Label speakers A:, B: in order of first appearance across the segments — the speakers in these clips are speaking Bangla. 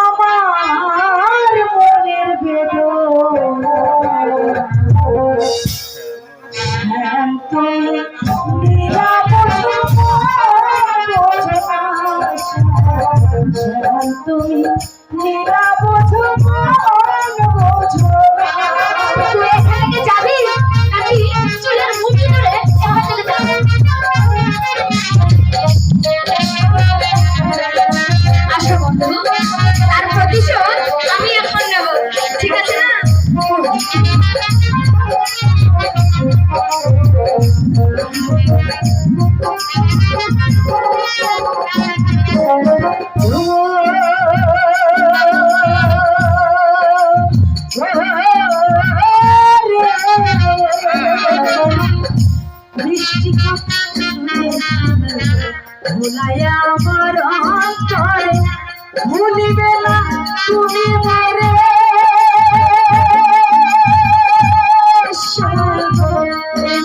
A: আমার মনের বেদনা তুমি তুমি নিরাপদ যাবি নাকি চুলের মুঠি ধরে আসো বন্ধু, তার প্রতিশোধ আমি এখন নেব, ঠিক আছে না? ভুলাইয়া আমার অন্তরে ভুলিবে না তুমি মরে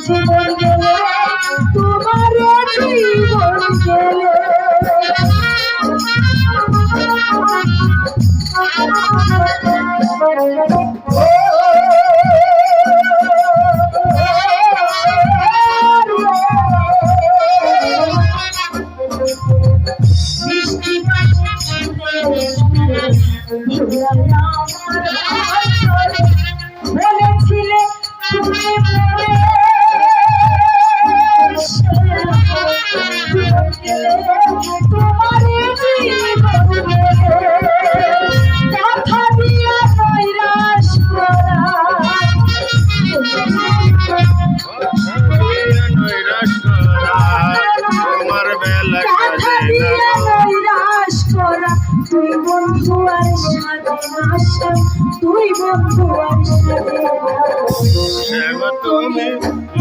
A: জীবন গেলে তোমার জীবন গেলে বলেছিলে তুমি মরে তোমার কথা দিয়া নৈরাশ করা কথা দিয়া নৈরাশ করা তুই বন্ধু আর সাথে আসা তুই বন্ধু আর সাথে
B: তুমি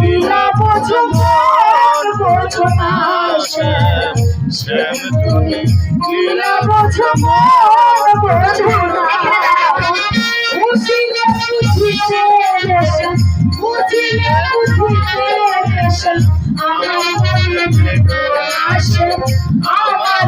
A: লীলা বোঝো বোঝো না তুমি লীলা বোঝো বোঝো না বুঝিলে বুঝিতে রেশন বুঝিলে বুঝিতে রেশন আমার মনে আসে আমার